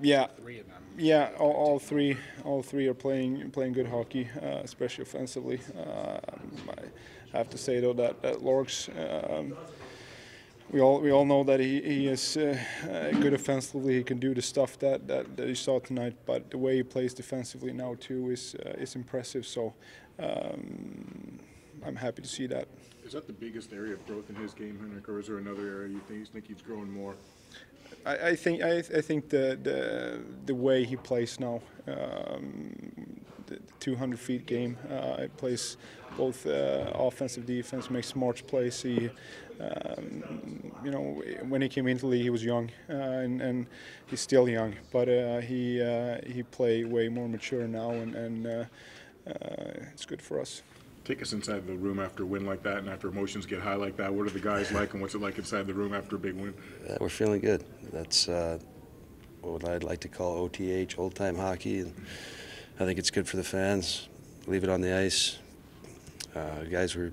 Yeah, three of them. yeah. All three are playing good hockey, especially offensively. I have to say though that Lorks. We all know that he is good offensively. He can do the stuff that you saw tonight. But the way he plays defensively now too is impressive. So I'm happy to see that. Is that the biggest area of growth in his game, Henrik, or is there another area you think he's growing more? I think the way he plays now, the 200 feet game, he plays both offensive, defense, makes smart plays. He, when he came into the league, he was young, and he's still young, but he play way more mature now, and it's good for us. Take us inside the room after a win like that and after emotions get high like that. What are the guys like, and what's it like inside the room after a big win? We're feeling good. That's what I'd like to call OTH, old-time hockey, and I think it's good for the fans. Leave it on the ice. Guys were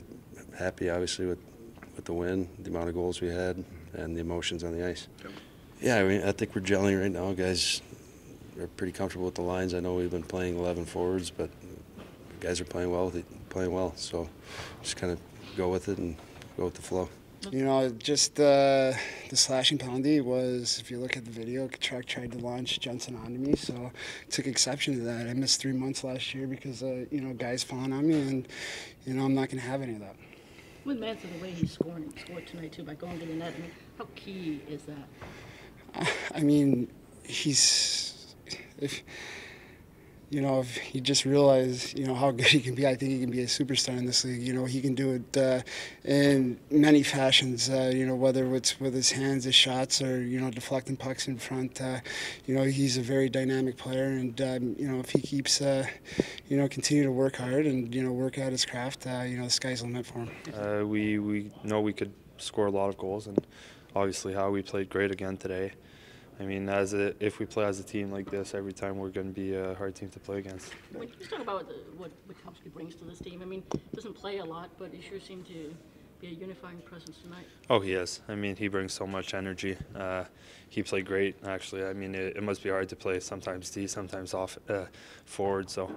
happy, obviously, with the win, the amount of goals we had, and the emotions on the ice. Yeah, I think we're gelling right now. Guys are pretty comfortable with the lines. I know we've been playing 11 forwards, but guys are playing well, so just kind of go with it and go with the flow. Just the slashing penalty was, if you look at the video, Kachuk tried to launch Jensen onto me, so I took exception to that. I missed 3 months last year because, guys falling on me, and, I'm not going to have any of that. With Mantha, the way he scored tonight, too, by going to the net, how key is that? If he just realized, how good he can be, I think he can be a superstar in this league. He can do it in many fashions, whether it's with his hands, his shots, or, deflecting pucks in front. He's a very dynamic player, and, if he keeps, continue to work hard and, work at his craft, the sky's the limit for him. We know we could score a lot of goals, and obviously how we played great again today. I mean, if we play as a team like this every time, we're going to be a hard team to play against. When you talk about what Witkowski brings to this team, he doesn't play a lot, but he sure seemed to be a unifying presence tonight. Oh, he is. He brings so much energy. He played great, actually. It must be hard to play sometimes D, sometimes off forward. So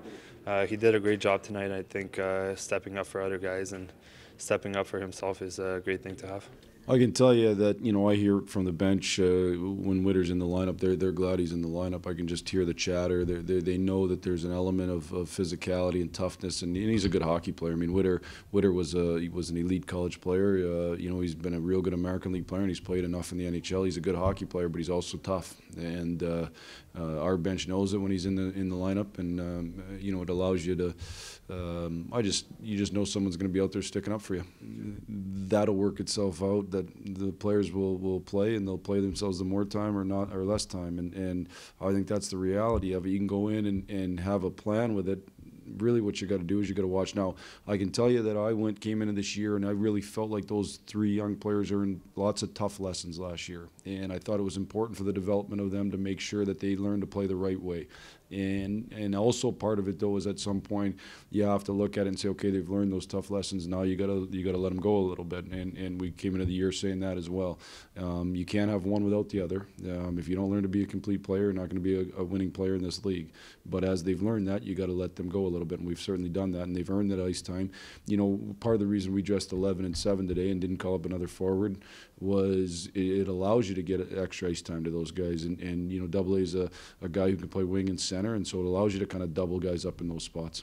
he did a great job tonight. I think stepping up for other guys and stepping up for himself is a great thing to have. I can tell you that, I hear from the bench when Witter's in the lineup, they're glad he's in the lineup. I can just hear the chatter. They know that there's an element of physicality and toughness, and he's a good hockey player. Witter was an elite college player. He's been a real good American League player, and he's played enough in the NHL. He's a good hockey player, but he's also tough. And our bench knows it when he's in the lineup, and it allows you to. You just know someone's going to be out there sticking up for you. That'll work itself out. That the players will play, and they'll play themselves the more time or less time. And I think that's the reality of it. You can go in and have a plan with it. Really what you got to do is you got to watch. Now, I can tell you that I came into this year and I really felt like those 3 young players earned lots of tough lessons last year. And I thought it was important for the development of them to make sure that they learn to play the right way. And also part of it though is at some point you have to look at it and say, okay, they've learned those tough lessons. Now you gotta let them go a little bit. And we came into the year saying that as well. You can't have one without the other. If you don't learn to be a complete player, you're not going to be a winning player in this league. But as they've learned that, you got to let them go a little bit, and we've certainly done that. And they've earned that ice time. Part of the reason we dressed 11 and 7 today and didn't call up another forward was it allows you to get extra ice time to those guys. And Double A is a guy who can play wing and center, and so it allows you to kind of double guys up in those spots.